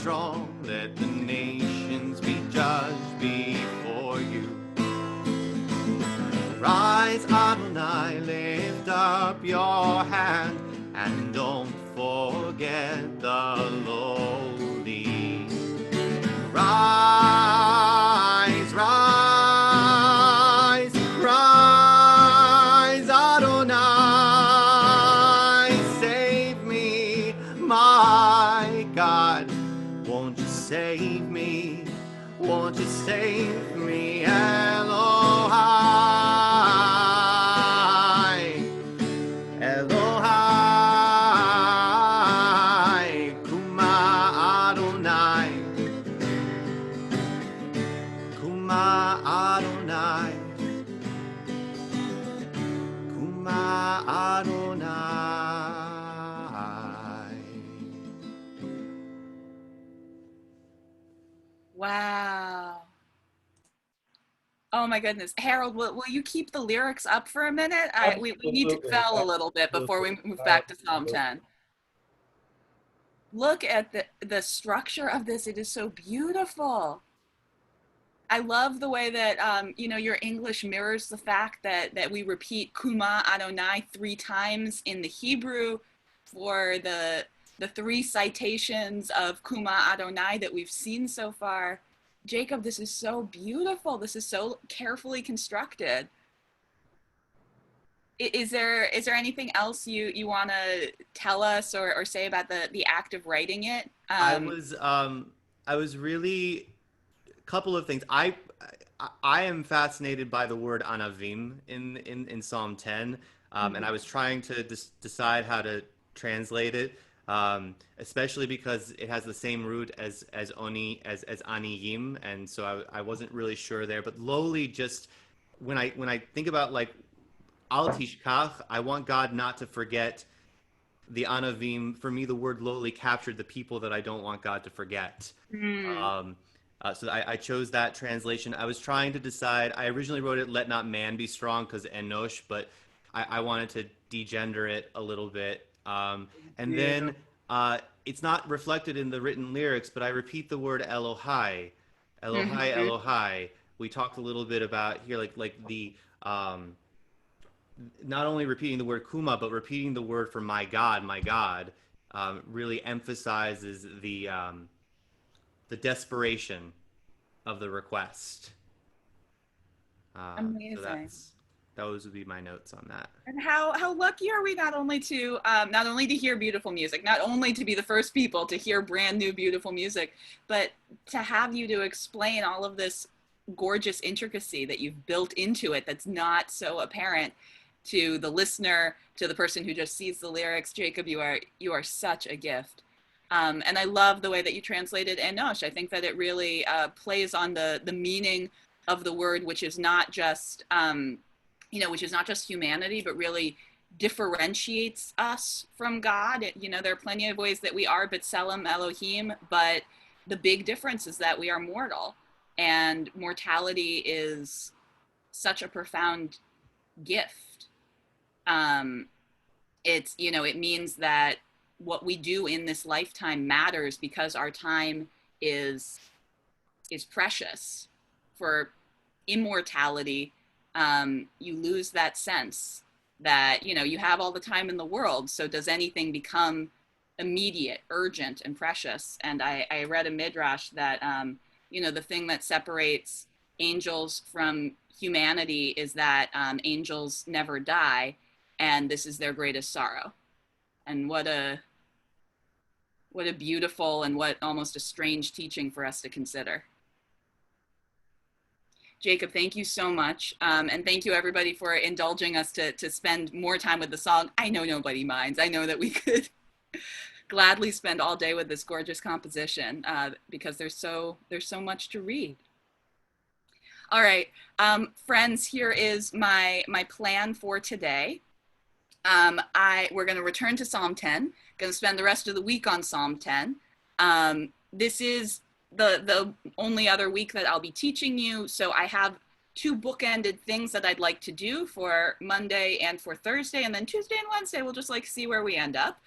strong. Let the nations be judged before you. Rise, Adonai, lift up your hand, and don't forget the lowly. Rise, rise, rise, Adonai, save me, my God. Won't you save me? Won't you save me, Elohai? Elohai, Kuma Adonai, Kuma Adonai, Kuma Adonai. Wow. Oh my goodness. Harold, will you keep the lyrics up for a minute? We need to Absolutely. quell a little bit before we move back to Psalm 10. Look at the structure of this. It is so beautiful. I love the way that your English mirrors the fact that we repeat Kuma Adonai 3 times in the Hebrew for the 3 citations of Kuma Adonai that we've seen so far. Jacob, this is so beautiful. This is so carefully constructed. Is there anything else you want to tell us or say about the act of writing it? I was really a couple of things. I am fascinated by the word anavim in Psalm 10, and I was trying to decide how to translate it, especially because it has the same root as oni as aniyim, and so I wasn't really sure there. But lowly, just when I think about like al tishkach, I want God not to forget the anavim. For me, the word lowly captured the people that I don't want God to forget. Mm. So I chose that translation. I was trying to decide. I originally wrote it "Let not man be strong" because enosh, but I wanted to degender it a little bit. And then it's not reflected in the written lyrics, but I repeat the word Elohai, Elohai, Mm-hmm. Elohai. We talked a little bit about here, like the not only repeating the word Kuma, but repeating the word for my God, really emphasizes the desperation of the request. So Amazing. those would be my notes on that. And how lucky are we not only to hear beautiful music, not only to be the first people to hear brand new beautiful music, but to have you to explain all of this gorgeous intricacy that you've built into it that's not so apparent to the listener, to the person who just sees the lyrics. Jacob, you are such a gift. And I love the way that you translated Enosh. I think that it really plays on the meaning of the word, which is not just which is not just humanity, but really differentiates us from God. There are plenty of ways that we are B'Tselem Elohim, but the big difference is that we are mortal, and mortality is such a profound gift. It means that what we do in this lifetime matters because our time is precious. For immortality, you lose that sense that you have all the time in the world. So does anything become immediate, urgent, and precious? And I read a midrash that the thing that separates angels from humanity is that angels never die, and this is their greatest sorrow. And what a beautiful and what almost a strange teaching for us to consider. Jacob, thank you so much. And thank you everybody for indulging us to spend more time with the song. I know nobody minds. I know that we could gladly spend all day with this gorgeous composition because there's so much to read. All right, friends, here is my plan for today. We're going to return to Psalm 10. Going to spend the rest of the week on Psalm 10. This is the only other week that I'll be teaching you, so I have 2 bookended things that I'd like to do for Monday and for Thursday, and then Tuesday and Wednesday we'll just see where we end up.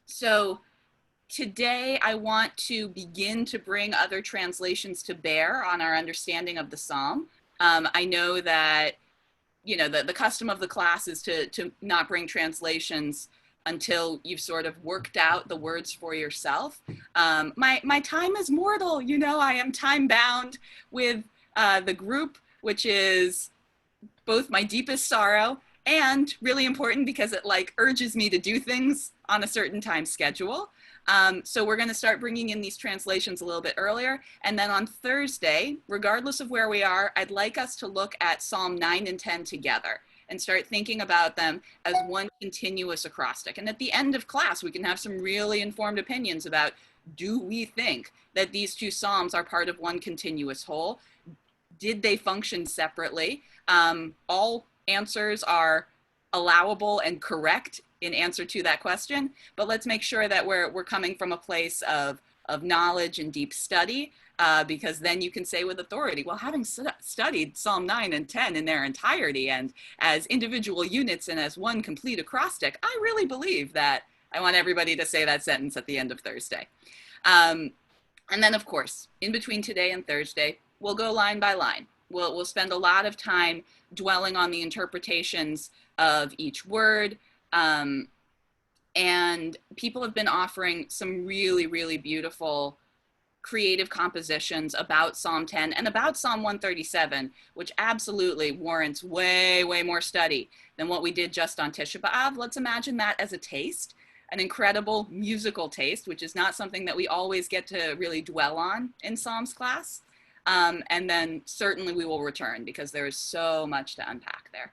So Today, I want to begin to bring other translations to bear on our understanding of the psalm. I know that the custom of the class is to not bring translations until you've sort of worked out the words for yourself. My time is mortal, I am time bound with the group, which is both my deepest sorrow and really important because it like urges me to do things on a certain time schedule. So we're going to start bringing in these translations a little bit earlier. And then on Thursday, regardless of where we are, I'd like us to look at Psalm 9 and 10 together and start thinking about them as one continuous acrostic. And at the end of class, we can have some really informed opinions about, do we think that these two Psalms are part of one continuous whole? Did they function separately? All answers are allowable and correct in answer to that question, but let's make sure that we're coming from a place of knowledge and deep study, because then you can say with authority, well, having studied Psalm 9 and 10 in their entirety and as individual units and as one complete acrostic, I really believe that. I want everybody to say that sentence at the end of Thursday. And then, of course, in between today and Thursday, we'll go line by line. We'll spend a lot of time dwelling on the interpretations of each word. And people have been offering some really, really beautiful creative compositions about Psalm 10 and about Psalm 137, which absolutely warrants way, way more study than what we did just on Tisha B'Av. Let's imagine that as a taste, an incredible musical taste, which is not something that we always get to really dwell on in Psalms class. And then certainly we will return because there is so much to unpack there.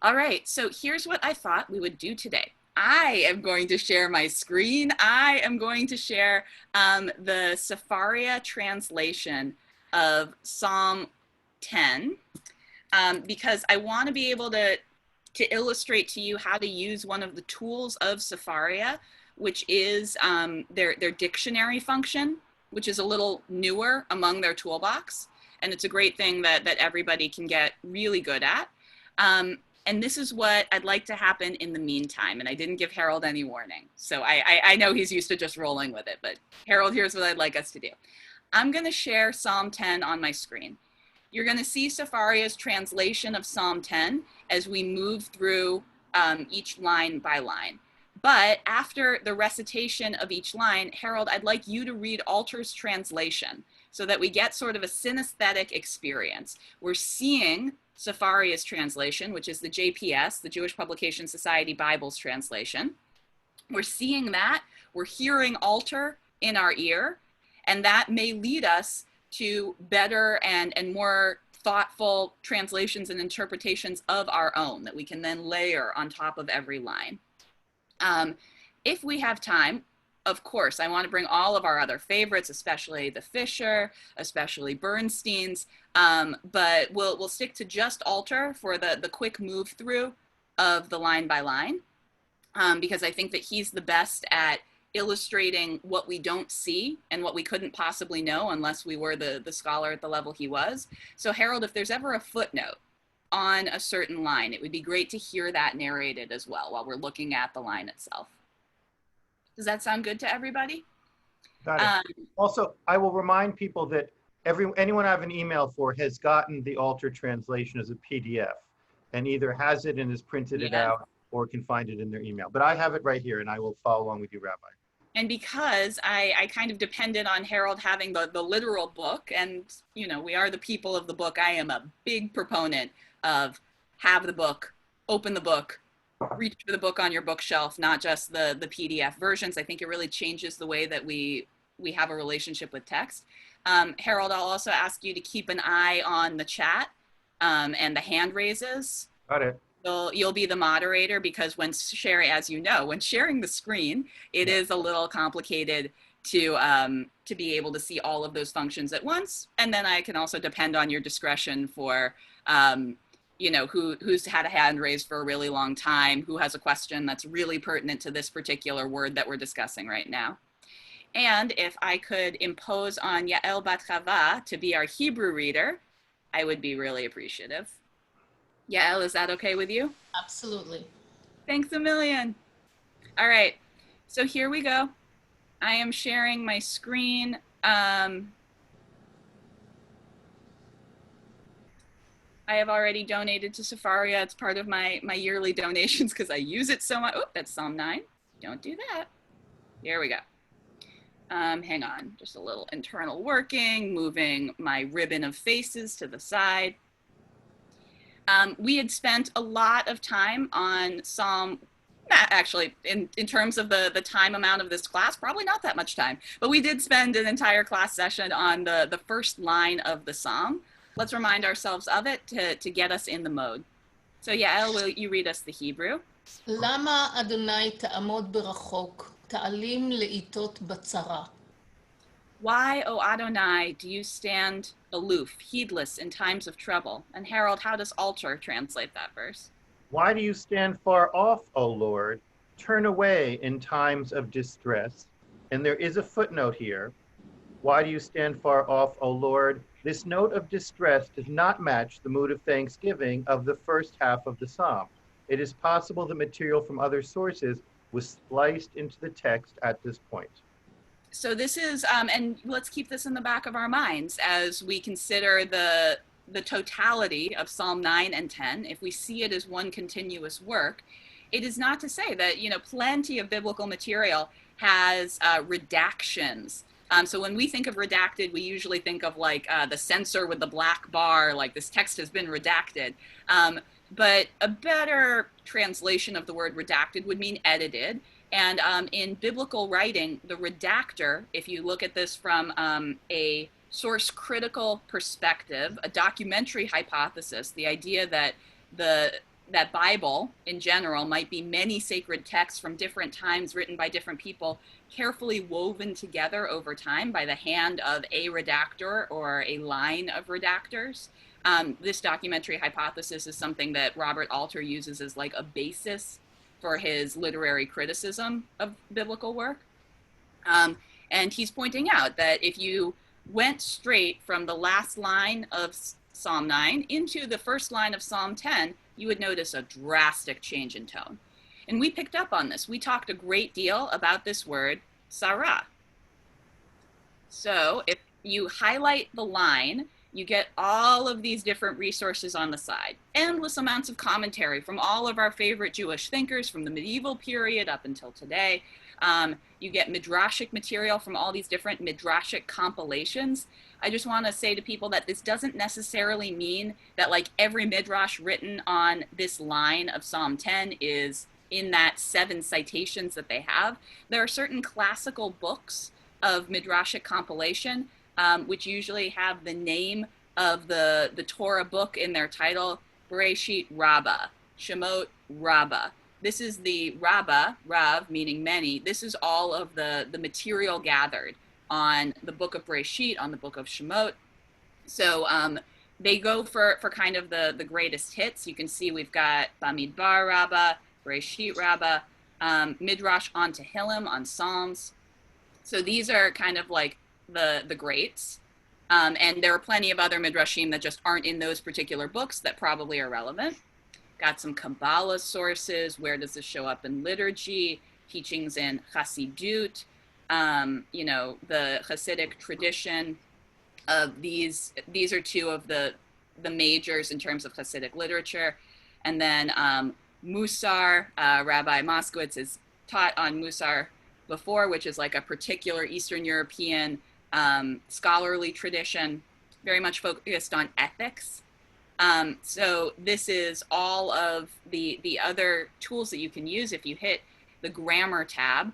All right, so here's what I thought we would do today. I am going to share my screen. I am going to share the Sepharia translation of Psalm 10 because I want to be able to illustrate to you how to use one of the tools of Sepharia, which is their dictionary function, which is a little newer among their toolbox. And it's a great thing that everybody can get really good at. And this is what I'd like to happen in the meantime. And I didn't give Harold any warning. So I know he's used to just rolling with it. But Harold, here's what I'd like us to do. I'm going to share Psalm 10 on my screen. You're going to see Sepharia's translation of Psalm 10 as we move through each line by line. But after the recitation of each line, Harold, I'd like you to read Alter's translation so that we get sort of a synesthetic experience. We're seeing Sepharia's translation, which is the JPS, the Jewish Publication Society Bible's translation. We're seeing that, we're hearing Alter in our ear, and that may lead us to better and more thoughtful translations and interpretations of our own that we can then layer on top of every line. If we have time, of course, I want to bring all of our other favorites, especially the Fisher, especially Bernstein's, but we'll stick to just Alter for the quick move through of the line by line, because I think that he's the best at illustrating what we don't see and what we couldn't possibly know unless we were the scholar at the level he was. So Harold, if there's ever a footnote on a certain line, it would be great to hear that narrated as well while we're looking at the line itself. Does that sound good to everybody? Got it. Also, I will remind people that anyone I have an email for has gotten the Alter translation as a PDF and either has it and has printed it out or can find it in their email. But I have it right here and I will follow along with you, Rabbi. And because I kind of depended on Harold having the literal book, and we are the people of the book, I am a big proponent of have the book, open the book, reach for the book on your bookshelf, not just the PDF versions. I think it really changes the way that we have a relationship with text. Harold, I'll also ask you to keep an eye on the chat and the hand raises. Got it. You'll be the moderator because when sharing, as you know, when sharing the screen, it is a little complicated to be able to see all of those functions at once. And then I can also depend on your discretion for who's had a hand raised for a really long time, who has a question that's really pertinent to this particular word that we're discussing right now. And if I could impose on Yael Bat-Chava to be our Hebrew reader, I would be really appreciative. Yael, is that okay with you? Absolutely. Thanks a million. All right, so here we go. I am sharing my screen. I have already donated to Safaria. It's part of my yearly donations because I use it so much. Oh, that's Psalm 9. Don't do that. Here we go. Hang on, just a little internal working, moving my ribbon of faces to the side. We had spent a lot of time on Psalm, actually, in terms of the time amount of this class, probably not that much time, but we did spend an entire class session on the first line of the Psalm. Let's remind ourselves of it to get us in the mode. So Yael, will you read us the Hebrew? למה אדוני תעמוד ברחוק, תעלים לעיתות בצרה? Why, O Adonai, do you stand aloof, heedless in times of trouble? And Harold, how does Alter translate that verse? Why do you stand far off, O Lord? Turn away in times of distress. And there is a footnote here. Why do you stand far off, O Lord? This note of distress does not match the mood of thanksgiving of the first half of the psalm. It is possible the material from other sources was spliced into the text at this point. So this is, and let's keep this in the back of our minds as we consider the totality of Psalm 9 and 10. If we see it as one continuous work, it is not to say that, plenty of biblical material has redactions. So when we think of redacted, we usually think of like the censor with the black bar, like this text has been redacted. But a better translation of the word redacted would mean edited. And in biblical writing, the redactor, if you look at this from a source critical perspective, a documentary hypothesis, the idea that that Bible in general might be many sacred texts from different times written by different people, carefully woven together over time by the hand of a redactor or a line of redactors. This documentary hypothesis is something that Robert Alter uses as like a basis for his literary criticism of biblical work. And he's pointing out that if you went straight from the last line of Psalm 9 into the first line of Psalm 10, you would notice a drastic change in tone. And we picked up on this. We talked a great deal about this word, sarah. So if you highlight the line, you get all of these different resources on the side. Endless amounts of commentary from all of our favorite Jewish thinkers from the medieval period up until today. You get midrashic material from all these different midrashic compilations. I just want to say to people that this doesn't necessarily mean that like every midrash written on this line of Psalm 10 is in that 7 citations that they have. There are certain classical books of midrashic compilation which usually have the name of the Torah book in their title, Bereshit Rabbah, Shemot Rabbah. This is the Rabbah, Rav, meaning many. This is all of the material gathered on the book of Bereshit, on the book of Shemot. So they go for kind of the greatest hits. You can see we've got Bamidbar Rabbah, Bereshit Rabbah, Midrash on Tehillim, on Psalms. So these are kind of like the greats. And there are plenty of other midrashim that just aren't in those particular books that probably are relevant. Got some Kabbalah sources. Where does this show up in liturgy? Teachings in Chassidut, the Hasidic tradition. These are 2 of the majors in terms of Hasidic literature. And then Musar, Rabbi Moskowitz has taught on Musar before, which is like a particular Eastern European scholarly tradition, very much focused on ethics. So this is all of the other tools that you can use if you hit the grammar tab.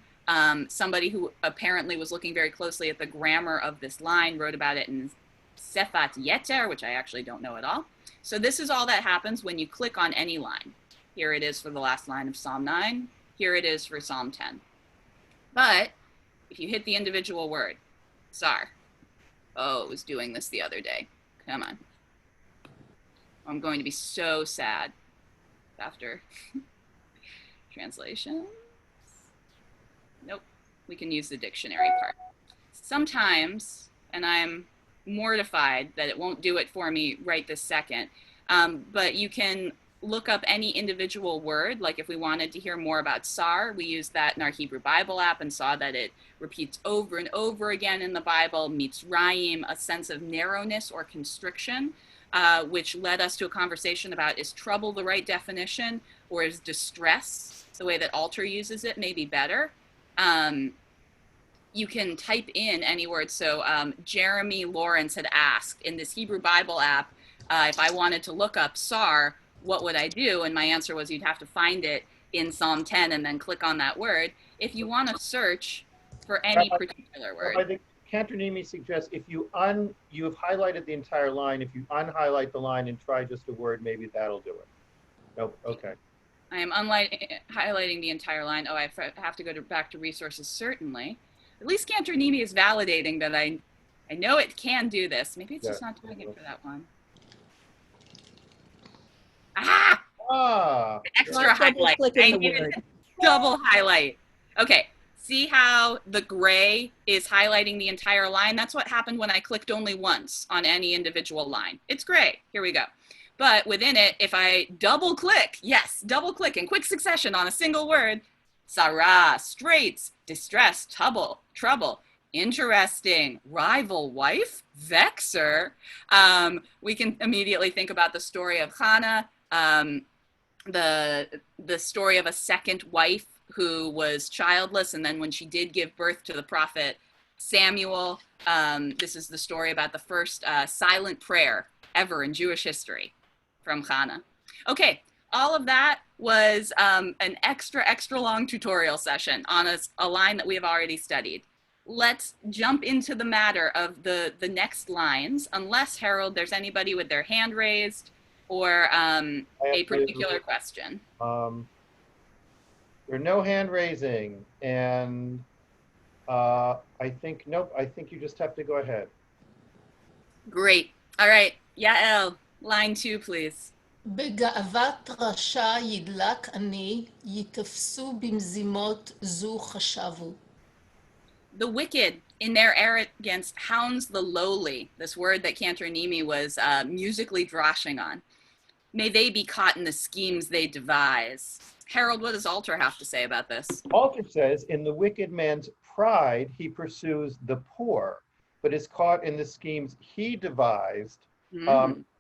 Somebody who apparently was looking very closely at the grammar of this line wrote about it in Sefat Yeter, which I actually don't know at all. So this is all that happens when you click on any line. Here it is for the last line of Psalm 9. Here it is for Psalm 10. But if you hit the individual word, Sar. Oh, it was doing this the other day. Come on. I'm going to be so sad after translation. Nope. We can use the dictionary part. Sometimes, and I'm mortified that it won't do it for me right this second, but you can look up any individual word. Like if we wanted to hear more about sar, we used that in our Hebrew Bible app and saw that it repeats over and over again in the Bible. Mitzrayim, a sense of narrowness or constriction, which led us to a conversation about, is trouble the right definition, or is distress, the way that Alter uses it, maybe better? You can type in any word. So Jeremy Lawrence had asked in this Hebrew Bible app, if I wanted to look up sar, what would I do? And my answer was, you'd have to find it in Psalm 10 and then click on that word. If you want to search for any particular word. I think Cantonimi suggests if you have highlighted the entire line, if you unhighlight the line and try just a word, maybe that'll do it. Nope, okay. I am highlighting the entire line. Oh, I have to go back to resources, certainly. At least Cantonimi is validating that I know it can do this. Maybe it's just not doing it for that one. Extra highlight. I needed to double highlight. Okay, see how the gray is highlighting the entire line? That's what happened when I clicked only once on any individual line. It's gray. Here we go. But within it, if I double click in quick succession on a single word, Sarah, straits, distress, trouble, interesting, rival wife, vexer, we can immediately think about the story of Hannah, the story of a second wife who was childless, and then when she did give birth to the prophet Samuel, this is the story about the first silent prayer ever in Jewish history from Hannah. Okay, all of that was an extra long tutorial session on a line that we have already studied. Let's jump into the matter of the next lines, unless, Harold, there's anybody with their hand raised or a particular question. There's no hand raising, and I think, nope, I think you just have to go ahead. Great. All right, Yael, line 2, please. בגאוות רשע ידלק אני, יתפסו במזימות זו חשבו. The wicked, in their arrogance, hounds the lowly. This word that Cantonimi was musically droshing on. May they be caught in the schemes they devise. Harold, what does Alter have to say about this? Alter says, in the wicked man's pride, he pursues the poor, but is caught in the schemes he devised.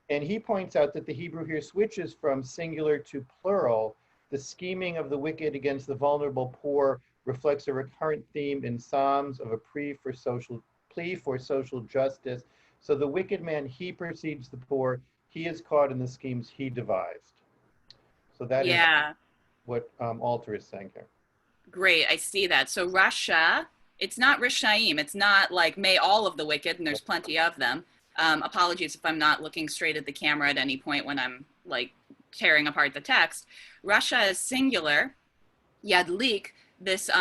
And he points out that the Hebrew here switches from singular to plural. The scheming of the wicked against the vulnerable poor reflects a recurrent theme in Psalms of a plea for social justice. So the wicked man, he precedes the poor. He is caught in the schemes he devised. So that is what Alter is saying here. Great, I see that. So Rasha, it's not Rishaim. It's not like may all of the wicked, and there's plenty of them. Apologies if I'm not looking straight at the camera at any point when I'm like tearing apart the text. Rasha is singular. Yadlik, this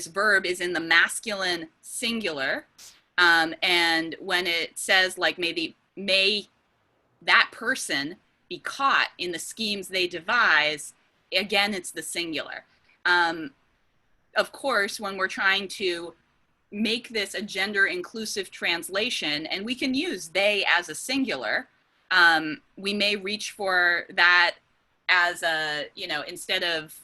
verb is in the masculine singular. And when it says like may that person be caught in the schemes they devise, again, it's the singular. Of course, when we're trying to make this a gender inclusive translation, and we can use they as a singular, we may reach for that as a, instead of,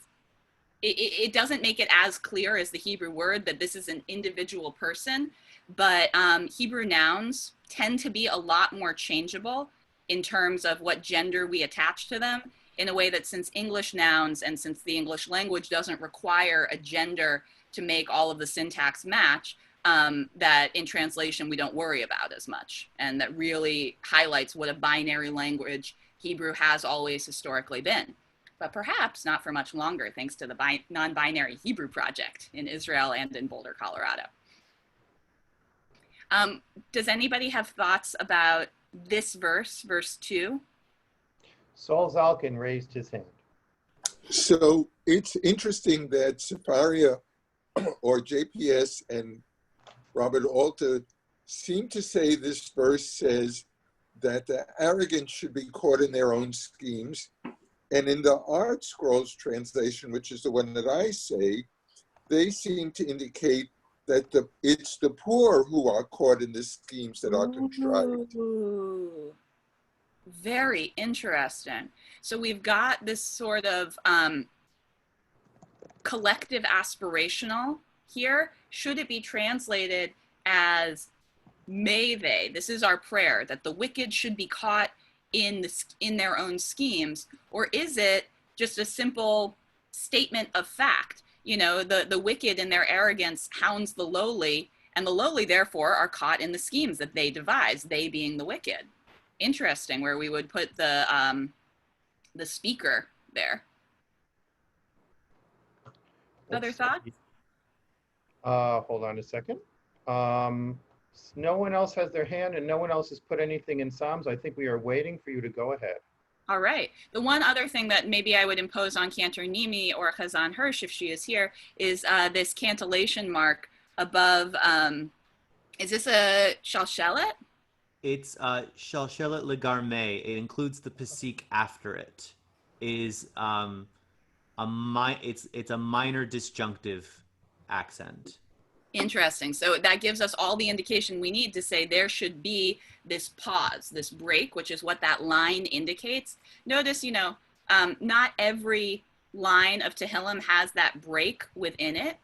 it doesn't make it as clear as the Hebrew word that this is an individual person, but Hebrew nouns tend to be a lot more changeable in terms of what gender we attach to them, in a way that since English nouns and since the English language doesn't require a gender to make all of the syntax match, that in translation we don't worry about as much. And that really highlights what a binary language Hebrew has always historically been. But perhaps not for much longer, thanks to the non-binary Hebrew project in Israel and in Boulder, Colorado. Does anybody have thoughts about this verse, verse 2? Saul Zalkin raised his hand. So it's interesting that Sefaria or JPS and Robert Alter seem to say this verse says that the arrogant should be caught in their own schemes. And in the Art Scrolls translation, which is the one that I say, they seem to indicate that it's the poor who are caught in the schemes that are contrived. Very interesting. So we've got this sort of collective aspirational here. Should it be translated as may they? This is our prayer, that the wicked should be caught in their own schemes, or is it just a simple statement of fact? You know, the wicked in their arrogance hounds the lowly, and the lowly therefore are caught in the schemes that they devise, they being the wicked. Interesting, where we would put the speaker there. Other thoughts? Hold on a second. No one else has their hand and no one else has put anything in Psalms. I think we are waiting for you to go ahead. All right. The one other thing that maybe I would impose on Cantor Nimi or Chazan Hirsch, if she is here, is this cantillation mark above. Is this a shalshelet? It's Shalshelet Legarme. It includes the pasik after it. It is it's a minor disjunctive accent. Interesting. So that gives us all the indication we need to say there should be this pause, this break, which is what that line indicates. Notice, you know, not every line of Tehillim has that break within it,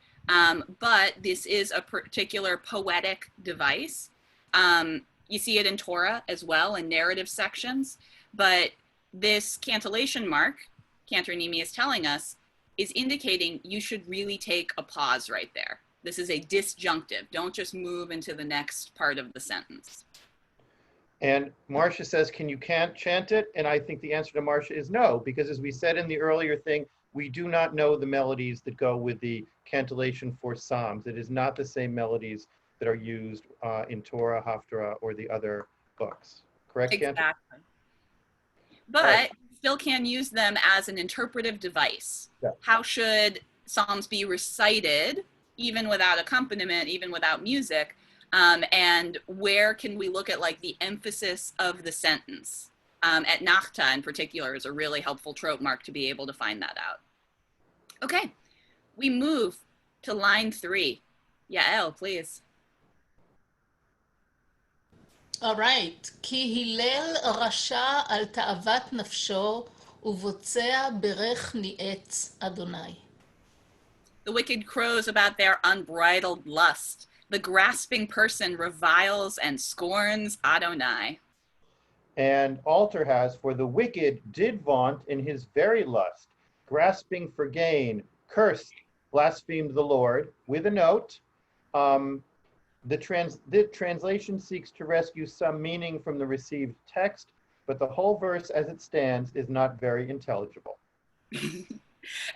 but this is a particular poetic device. You see it in Torah as well, in narrative sections, but this cantillation mark, Cantor Nimi is telling us, is indicating you should really take a pause right there. This is a disjunctive. Don't just move into the next part of the sentence. And Marcia says, can you chant it? And I think the answer to Marcia is no, because as we said in the earlier thing, we do not know the melodies that go with the cantillation for Psalms. It is not the same melodies that are used in Torah, Haftarah, or the other books. Correct, Exactly. Cantor? But right. Still can use them as an interpretive device. Yeah. How should Psalms be recited, even without accompaniment, even without music? And where can we look at like the emphasis of the sentence? At Nachta in particular is a really helpful trope mark to be able to find that out. Okay, we move to line 3. Yael, please. All right. כי הלל רשע על תאוות נפשו ובוצע ברך ניאץ אדוני. The wicked crows about their unbridled lust. The grasping person reviles and scorns Adonai. And Alter has, for the wicked did vaunt in his very lust, grasping for gain, cursed, blasphemed the Lord, with a note. The translation seeks to rescue some meaning from the received text, but the whole verse as it stands is not very intelligible.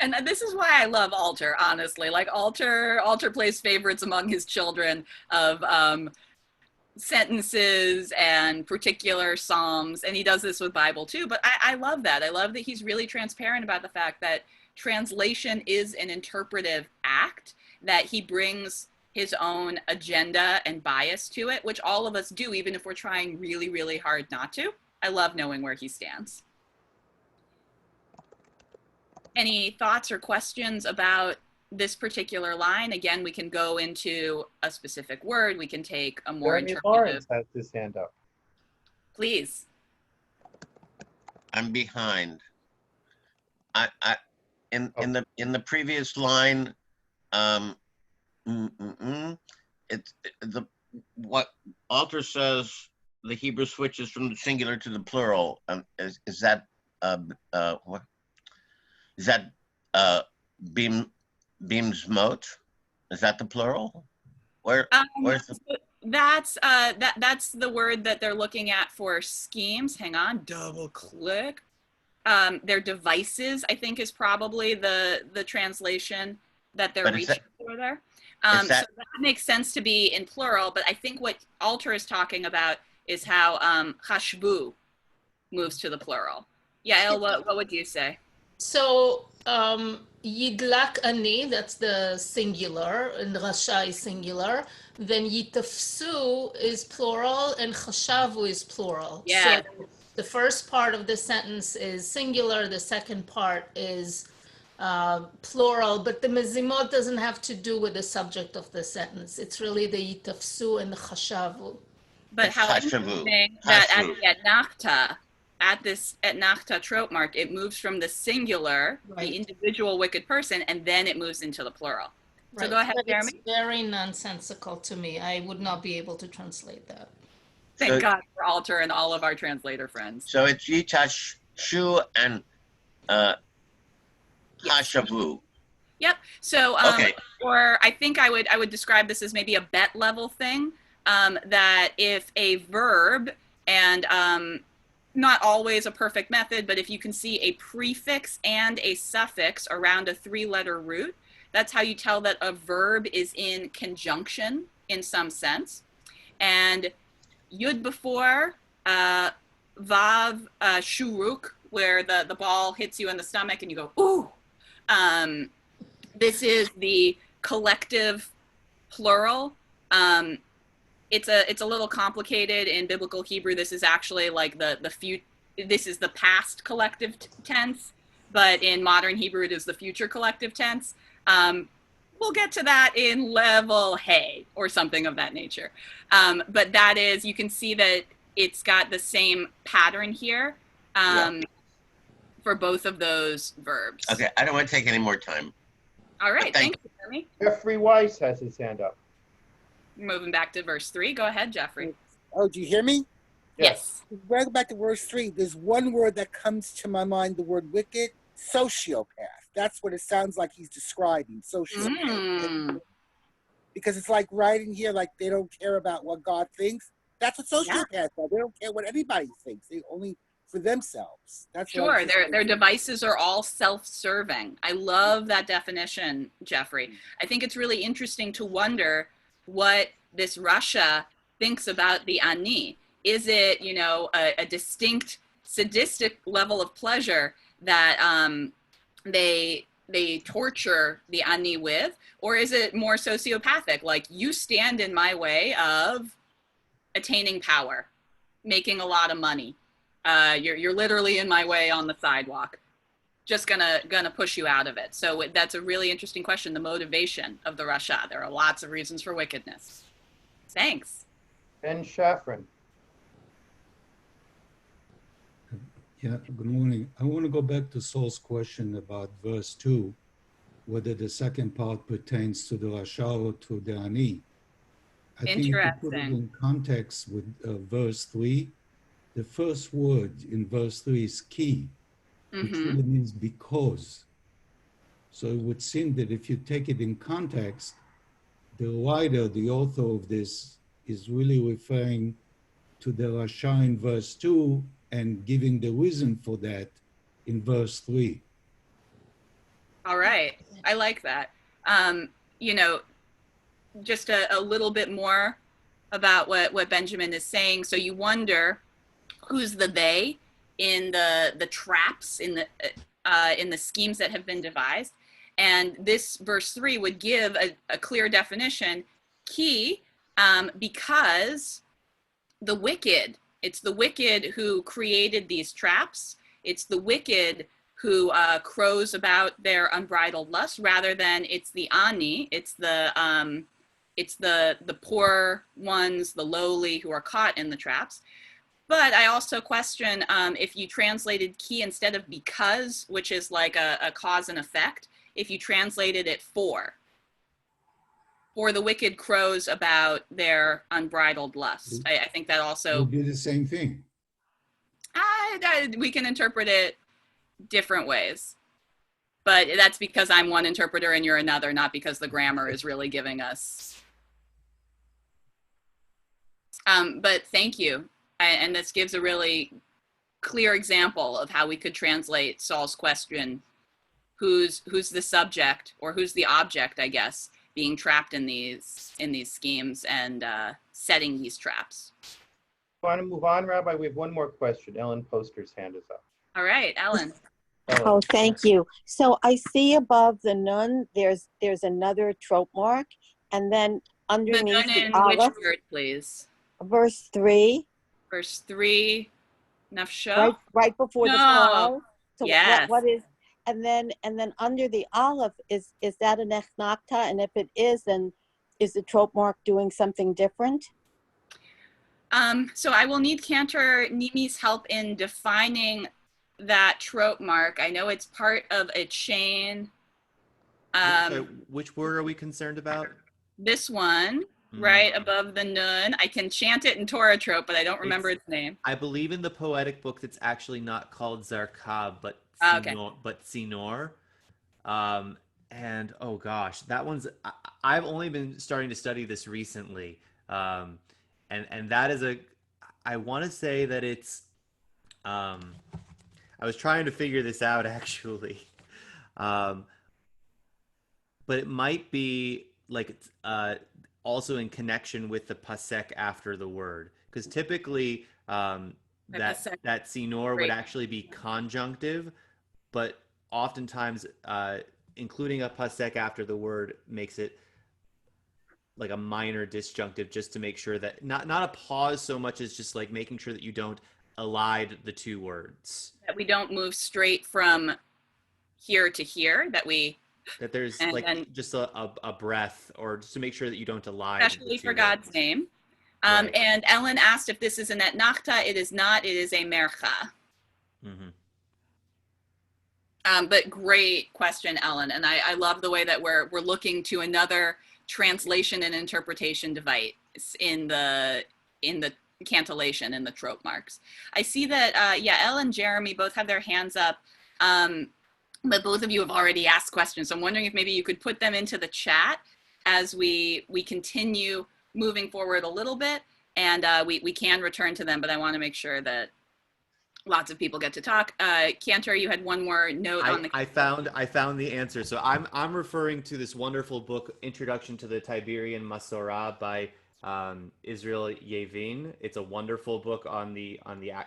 And this is why I love Alter, honestly. Like Alter plays favorites among his children of sentences and particular psalms, and he does this with Bible too. But I love that. I love that he's really transparent about the fact that translation is an interpretive act, that he brings his own agenda and bias to it, which all of us do, even if we're trying really, really hard not to. I love knowing where he stands. Any thoughts or questions about this particular line? Again, we can go into a specific word. We can take a more Jeremy interpretive. Lawrence has his hand up. Please. I'm behind. In the previous line, what Alter says, the Hebrew switches from the singular to the plural. Is that what? Is that bimzmot? Is that the plural? Where's the... That's the word that they're looking at for schemes. Hang on, double click. Their devices, I think, is probably the translation that they're reaching for there. So that makes sense to be in plural, but I think what Alter is talking about is how chashvu moves to the plural. Yael, what would you say? So, yidlak ani, that's the singular, and rasha is singular. Then yitafsu is plural, and chashavu is plural. Yeah. So the first part of the sentence is singular, the second part is plural, but the mezimot doesn't have to do with the subject of the sentence. It's really the yitafsu and the chashavu. But how interesting that at Nachta, at Nachta trope mark, it moves from the singular, Right. the individual wicked person, and then it moves into the plural. So Right. go ahead, But Jeremy. it's very nonsensical to me. I would not be able to translate that. Thank God for Alter and all of our translator friends. So it's Yitashu and Hashavu. Yep. So, Okay. or I think I would describe this as maybe a bet level thing. That if a verb and not always a perfect method, but if you can see a prefix and a suffix around a 3-letter root, that's how you tell that a verb is in conjunction in some sense. And yud before, vav shuruk, where the ball hits you in the stomach and you go, ooh. This is the collective plural. It's a little complicated in biblical Hebrew. This is actually like this is the past collective tense, but in modern Hebrew it is the future collective tense. We'll get to that in level hey or something of that nature. But that is, you can see that it's got the same pattern here for both of those verbs. Okay, I don't want to take any more time. All right, thank you, Jeremy. Jeffrey Weiss has his hand up. Moving back to verse 3. Go ahead, Jeffrey. Oh, do you hear me? Yes. When I go back to verse 3, there's one word that comes to my mind, the word wicked, sociopath. That's what it sounds like he's describing, sociopath. Because it's like writing here, like they don't care about what God thinks. That's what sociopaths are. They don't care what anybody thinks. They only for themselves. That's sure. Their devices are all self-serving. I love that definition, Jeffrey. I think it's really interesting to wonder what this Russia thinks about the ani. Is it, a distinct sadistic level of pleasure that they torture the ani with, or is it more sociopathic? Like, you stand in my way of attaining power, making a lot of money. You're literally in my way on the sidewalk. Just gonna push you out of it. So that's a really interesting question, the motivation of the Rasha. There are lots of reasons for wickedness. Thanks. Ben Shafran. Yeah, good morning. I want to go back to Saul's question about verse 2, whether the second part pertains to the Rasha or to the Ani. I think if you put it in context with verse 3, the first word in verse 3 is ki, which really means because. So it would seem that if you take it in context, the writer, the author of this, is really referring to the Rasha in verse 2 and giving the reason for that in verse 3. All right. I like that. Just a little bit more about what Benjamin is saying. So you wonder who's the they in the traps, in the schemes that have been devised. And this verse 3 would give a clear definition, ki, because it's the wicked who created these traps. It's the wicked who crows about their unbridled lust, rather than it's the ani, it's the poor ones, the lowly, who are caught in the traps. But I also question if you translated ki instead of because, which is like a cause and effect, if you translated it for the wicked crows about their unbridled lust. I think that also It would be the same thing. We can interpret it different ways. But that's because I'm one interpreter and you're another, not because the grammar is really giving us. But thank you. And this gives a really clear example of how we could translate Saul's question, who's the subject, or who's the object, I guess, being trapped in these schemes and setting these traps. Want to move on, Rabbi? We have one more question. Ellen Poster's hand is up. All right, Ellen. Oh, thank you. So I see above the nun, there's another trope mark, and then underneath The nun in aleph, which word, please? verse 3. Verse 3, nafsho? Right before the pause. So yes. what is, and then under the aleph, is that an echnakta? And if it is, then is the trope mark doing something different? So I will need Cantor Nimi's help in defining that trope mark. I know it's part of a chain. So which word are we concerned about? This one, right above the nun. I can chant it in Torah trope, but I don't remember its name. I believe in the poetic book it's actually not called Zarkab, but Okay. Sinor. And oh gosh, that one's I've only been starting to study this recently. And that is I want to say that it's I was trying to figure this out actually. But it might be like also in connection with the pasek after the word, because typically that sinor would actually be conjunctive, but oftentimes including a pasek after the word makes it like a minor disjunctive, just to make sure that not a pause so much as just like making sure that you don't elide the two words, that we don't move straight from here to here, that there's just a breath, or just to make sure that you don't elide, especially for God's name. Right. And Ellen asked if this is an etnachta. It is not. It is a mercha. But great question, Ellen. And I love the way that we're looking to another translation and interpretation device in the cantillation and the trope marks. I see that, Elle and Jeremy both have their hands up, but both of you have already asked questions. So I'm wondering if maybe you could put them into the chat as we continue moving forward a little bit, and we can return to them, but I want to make sure that lots of people get to talk. Cantor, you had one more note on the. I found the answer. So I'm referring to this wonderful book, Introduction to the Tiberian Masorah by Israel Yevin. It's a wonderful book on the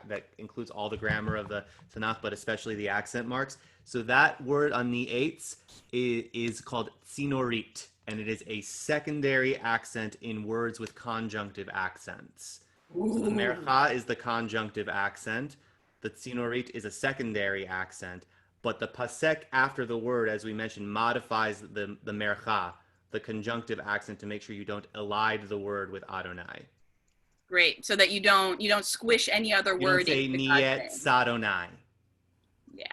that includes all the grammar of the Tanakh, but especially the accent marks. So that word on the eights is called tsinorit, and it is a secondary accent in words with conjunctive accents. So the mercha is the conjunctive accent. The tsinorit is a secondary accent, but the pasek after the word, as we mentioned, modifies the mercha, the conjunctive accent, to make sure you don't elide the word with Adonai. Great, so that you don't squish any other word. You don't say niet sadonai. Yeah.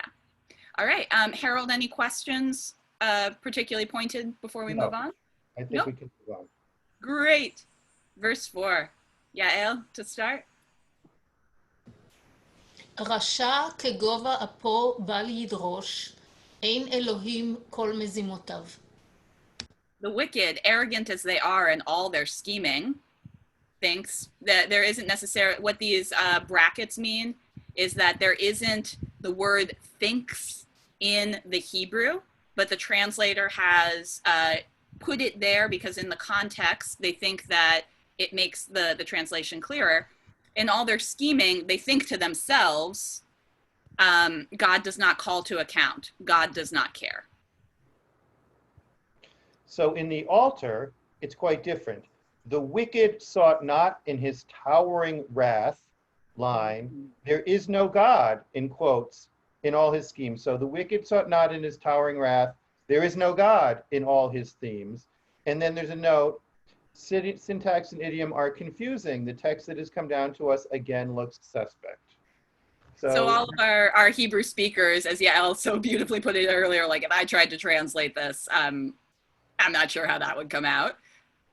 All right, Harold, any questions particularly pointed before we move on? I think we can move on. Great. Verse 4. Yael, to start. רשע כגובה אפו בל ידרוש, אין אלוהים כל מזימותיו. The wicked, arrogant as they are in all their scheming, thinks that there isn't necessarily, what these brackets mean is that there isn't the word thinks in the Hebrew, but the translator has put it there because in the context, they think that it makes the translation clearer. In all their scheming, they think to themselves, God does not call to account. God does not care. So in the altar, it's quite different. The wicked sought not in his towering wrath, line, there is no God, in quotes, in all his schemes. So the wicked sought not in his towering wrath, there is no God in all his themes. And then there's a note, syntax and idiom are confusing. The text that has come down to us again looks suspect. So all of our Hebrew speakers, as Yael so beautifully put it earlier, like if I tried to translate this, I'm not sure how that would come out.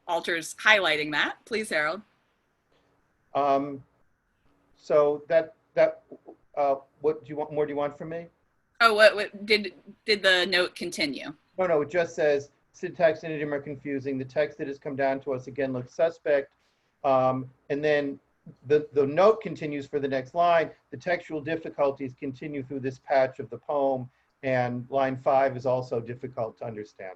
Alter's highlighting that. Please, Harold. So what do you want? More do you want from me? Oh, what did the note continue? No, it just says syntax and idiom are confusing. The text that has come down to us again looks suspect. And then the note continues for the next line. The textual difficulties continue through this patch of the poem, and line 5 is also difficult to understand.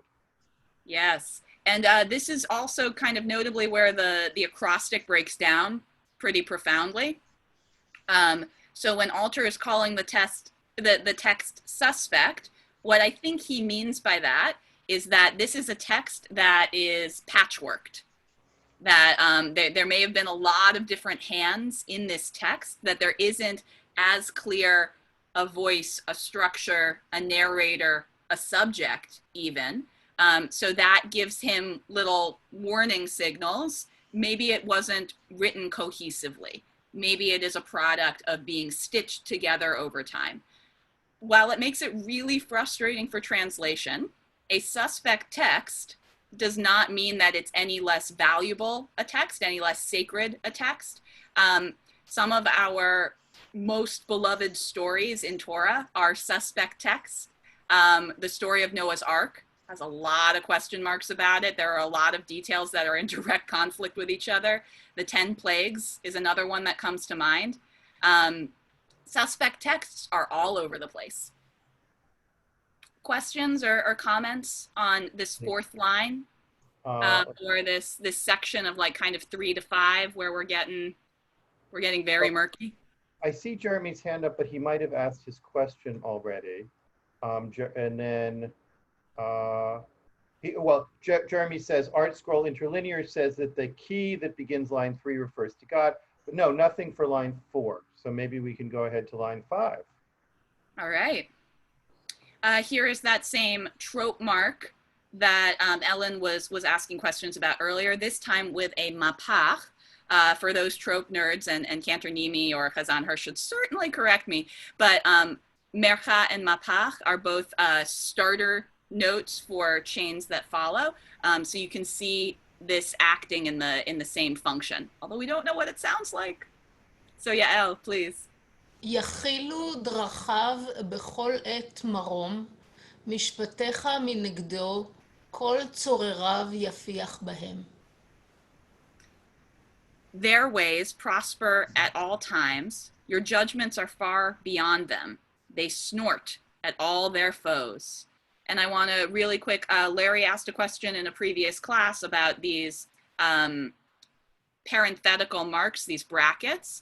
Yes, and this is also kind of notably where the acrostic breaks down pretty profoundly. So when Alter is calling the text suspect, what I think he means by that is that this is a text that is patchworked, that there may have been a lot of different hands in this text, that there isn't as clear a voice, a structure, a narrator, a subject even. So that gives him little warning signals maybe it wasn't written cohesively. Maybe it is a product of being stitched together over time. While it makes it really frustrating for translation, a suspect text does not mean that it's any less valuable a text, any less sacred a text. Some of our most beloved stories in Torah are suspect texts. The story of Noah's Ark has a lot of question marks about it. There are a lot of details that are in direct conflict with each other. The 10 plagues is another one that comes to mind. Suspect texts are all over the place. Questions or comments on this fourth line or this section of like kind of 3 to 5 where we're getting very murky? I see Jeremy's hand up, but he might have asked his question already. And then, Jeremy says, Art Scroll Interlinear says that the key that begins line 3 refers to God, but no, nothing for line 4. So maybe we can go ahead to line 5. All right. Here is that same trope mark that Ellen was asking questions about earlier, this time with a mapach. For those trope nerds, and Cantor Nimi or Chazan Hirsch should certainly correct me, but mercha and mapach are both starter notes for chains that follow. So you can see this acting in the same function, although we don't know what it sounds like. So Yael, please. יכילו דרכיו בכל עת מרום, משפטיך מנגדו, כל צורריו יפיח בהם. Their ways prosper at all times. Your judgments are far beyond them. They snort at all their foes. And I want to really quick, Larry asked a question in a previous class about these parenthetical marks, these brackets.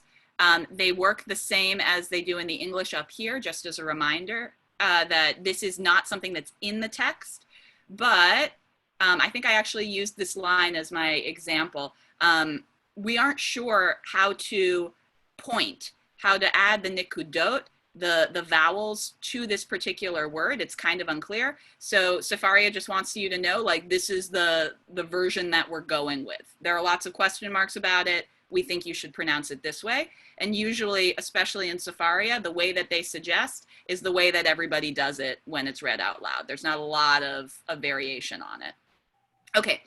They work the same as they do in the English up here, just as a reminder that this is not something that's in the text, but I think I actually used this line as my example. We aren't sure how to point, how to add the nikudot, the vowels to this particular word. It's kind of unclear. So Sefaria just wants you to know, like, this is the version that we're going with. There are lots of question marks about it. We think you should pronounce it this way. And usually, especially in Sefaria, the way that they suggest is the way that everybody does it when it's read out loud. There's not a lot of variation on it. Okay.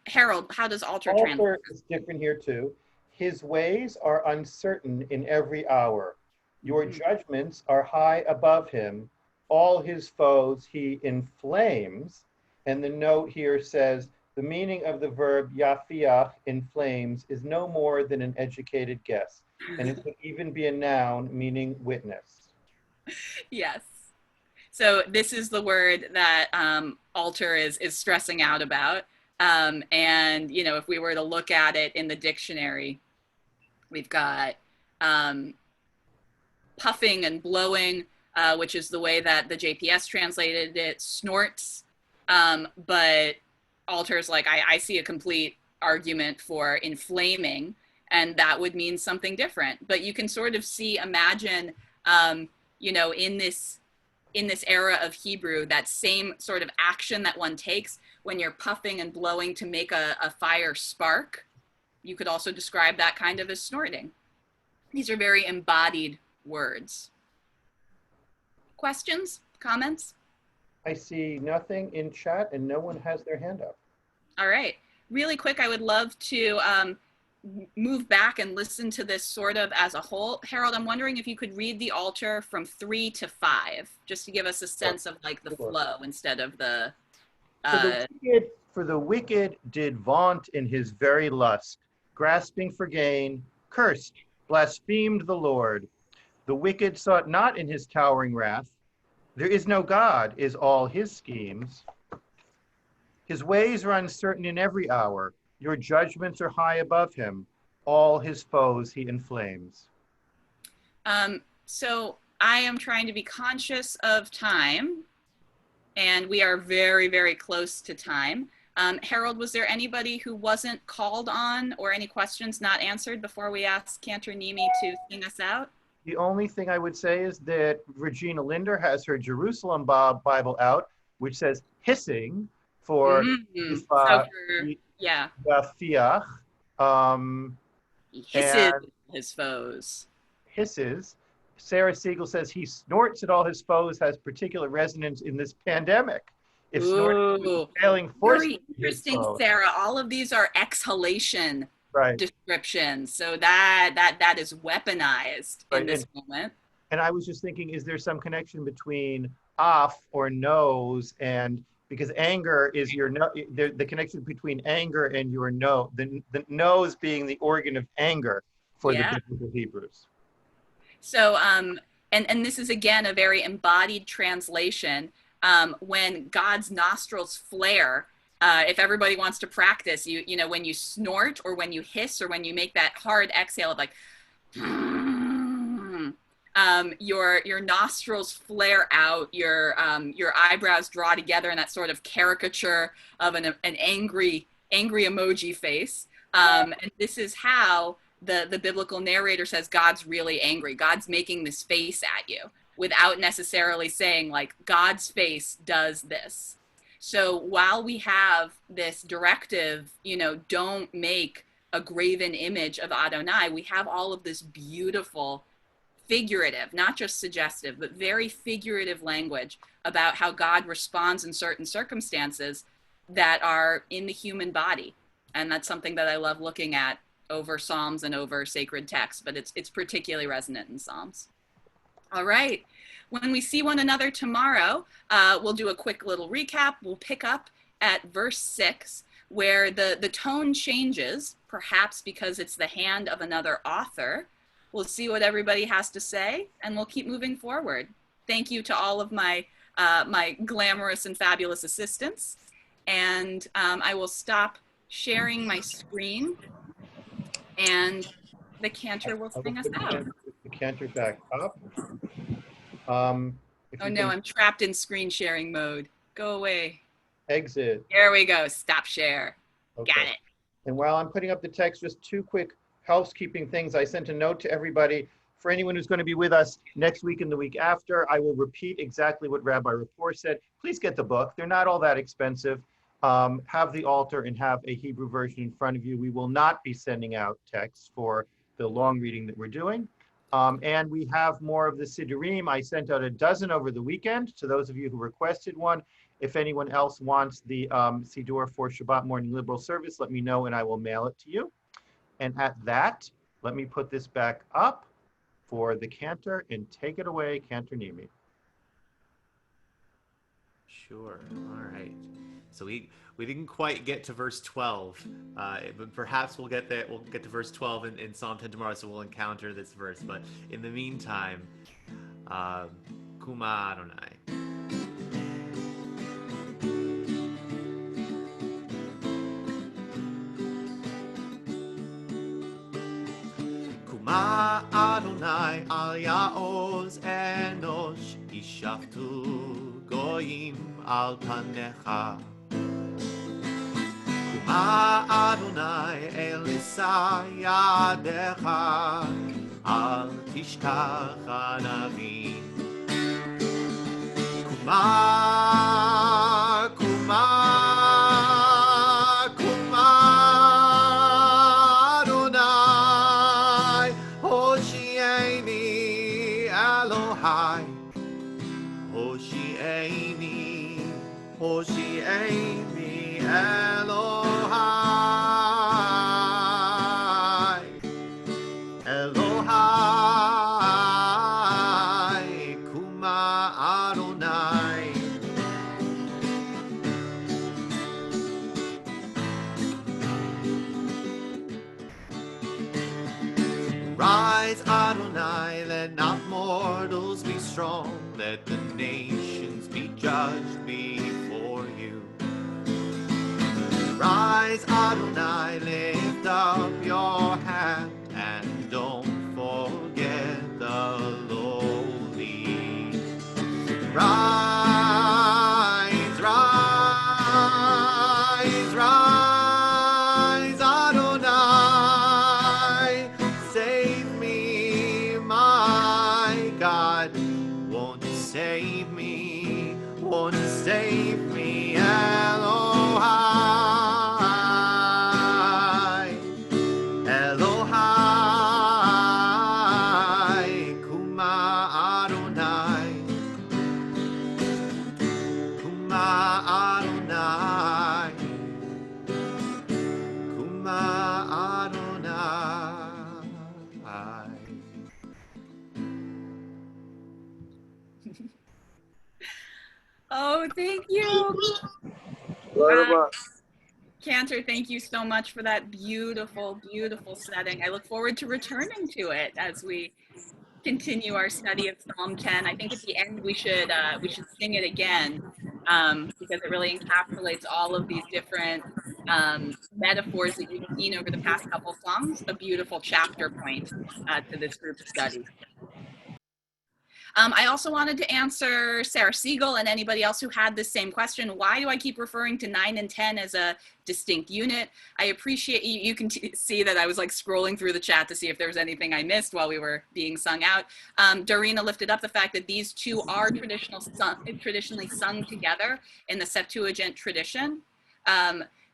Harold, how does alter translate? Alter is different here too. His ways are uncertain in every hour. Your judgments are high above him. All his foes he inflames. And the note here says, the meaning of the verb yafiach, inflames, is no more than an educated guess. And it could even be a noun meaning witness. Yes. So this is the word that alter is stressing out about. And, you know, if we were to look at it in the dictionary, we've got puffing and blowing, which is the way that the JPS translated it, snorts. But alters, like, I see a complete argument for inflaming, and that would mean something different. But you can sort of imagine, you know, in this era of Hebrew, that same sort of action that one takes when you're puffing and blowing to make a fire spark. You could also describe that kind of as snorting. These are very embodied words. Questions, comments? I see nothing in chat and no one has their hand up. All right. Really quick, I would love to move back and listen to this sort of as a whole. Harold, I'm wondering if you could read the altar from 3 to 5, just to give us a sense of like the flow instead of the... For the wicked did vaunt in his very lust, grasping for gain, cursed, blasphemed the Lord. The wicked sought not in his towering wrath. There is no God, is all his schemes. His ways are uncertain in every hour. Your judgments are high above him. All his foes he inflames. So I am trying to be conscious of time, and we are very, very close to time. Harold, was there anybody who wasn't called on or any questions not answered before we ask Cantor Nimi to sing us out? The only thing I would say is that Regina Linder has her Jerusalem Bible out, which says hissing for yeah. Yafiach, He hisses And his foes. hisses. Sarah Siegel says he snorts at all his foes has particular resonance in this pandemic. If snorting was Ooh, a failing force very his interesting, foes. Sarah. All of these are exhalation Right. descriptions, so that is weaponized in Right. this moment. And I was just thinking, is there some connection between off or nose and because anger is your no, the connection between anger and your no, the nose being the organ of anger for the Yeah. biblical Hebrews. So, and this is again a very embodied translation. When God's nostrils flare, if everybody wants to practice, you know, when you snort or when you hiss or when you make that hard exhale of like, your nostrils flare out, your eyebrows draw together in that sort of caricature of an angry emoji face. And this is how the biblical narrator says God's really angry. God's making this face at you without necessarily saying like God's face does this. So while we have this directive, you know, don't make a graven image of Adonai, we have all of this beautiful figurative, not just suggestive, but very figurative language about how God responds in certain circumstances that are in the human body. And that's something that I love looking at over Psalms and over sacred texts, but it's particularly resonant in Psalms. All right. When we see one another tomorrow, we'll do a quick little recap. We'll pick up at verse 6, where the tone changes, perhaps because it's the hand of another author. We'll see what everybody has to say, and we'll keep moving forward. Thank you to all of my my glamorous and fabulous assistants. And I will stop sharing my screen, and the cantor will I will sing us put out. the cantor back up. If Oh you no, can I'm trapped in screen sharing mode. Go away. exit. There we go. Stop share. Okay. Got it. And while I'm putting up the text, just two quick housekeeping things. I sent a note to everybody. For anyone who's going to be with us next week and the week after, I will repeat exactly what Rabbi Rapport said. Please get the book. They're not all that expensive. Have the altar and have a Hebrew version in front of you. We will not be sending out texts for the long reading that we're doing. And we have more of the Siddurim. I sent out a dozen over the weekend to those of you who requested one. If anyone else wants the Siddur for Shabbat morning liberal service, let me know and I will mail it to you. And at that, let me put this back up for the cantor and take it away, Cantor Nimi. Sure. All right. So we didn't quite get to verse 12, but perhaps we'll get there. We'll get to verse 12 in Psalm 10 tomorrow, so we'll encounter this verse. But in the meantime, Kuma Adonai. Kuma Adonai al Yaoz Enosh Ishaftu Goyim al Panecha. Kuma Adonai Elisa Yadecha al Tishtach Anavim. Kuma Adonai Hoshieni Elohai Hoshieni Elohai Elohai Kuma Adonai. Rise, Adonai, let not mortals be strong, let the nations be judged before you. Rise, Adonai, lift up your hand, and don't forget the lowly. Rise, rise, rise, Adonai, save me, my God. Won't you save me? Won't you save me, Elohai? you. Thank you. Cantor, thank you so much for that beautiful, beautiful setting. I look forward to returning to it as we continue our study of Psalm 10. I think at the end we should sing it again because it really encapsulates all of these different metaphors that you've seen over the past couple songs. A beautiful chapter point to this group study. I also wanted to answer Sarah Siegel and anybody else who had this same question. Why do I keep referring to 9 and 10 as a distinct unit? I appreciate you can see that I was like scrolling through the chat to see if there was anything I missed while we were being sung out. Dorina lifted up the fact that these two are traditionally sung together in the Septuagint tradition,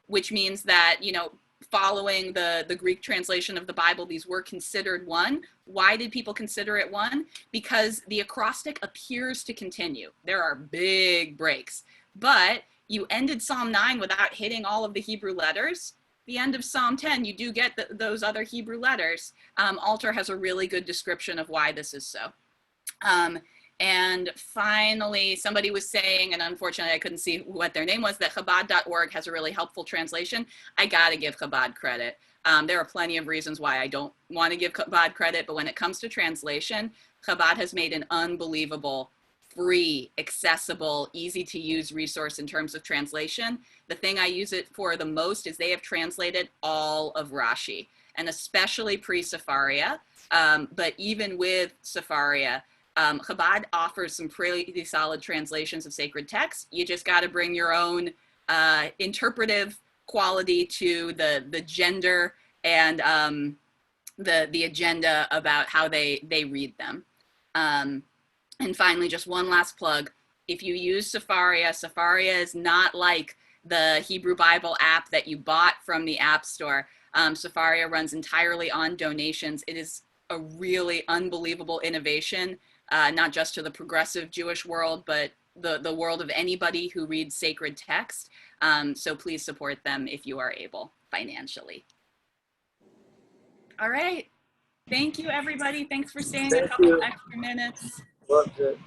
which means that, you know, following the Greek translation of the Bible, these were considered one. Why did people consider it one? Because the acrostic appears to continue. There are big breaks, but you ended Psalm 9 without hitting all of the Hebrew letters. The end of Psalm 10, you do get those other Hebrew letters. Alter has a really good description of why this is so. And finally, somebody was saying, and unfortunately I couldn't see what their name was, that Chabad.org has a really helpful translation. I gotta give Chabad credit. There are plenty of reasons why I don't want to give Chabad credit, but when it comes to translation, Chabad has made an unbelievable, free, accessible, easy to use resource in terms of translation. The thing I use it for the most is they have translated all of Rashi, and especially pre-Sefaria, but even with Sefaria, Chabad offers some pretty solid translations of sacred texts. You just got to bring your own interpretive quality to the gender and the agenda about how they read them. And finally, just one last plug. If you use Sefaria, Sefaria is not like the Hebrew Bible app that you bought from the App Store. Sefaria runs entirely on donations. It is a really unbelievable innovation. Not just to the progressive Jewish world, but the world of anybody who reads sacred text. So please support them if you are able financially. All right. Thank you, everybody. Thanks for staying a couple extra minutes. Loved it.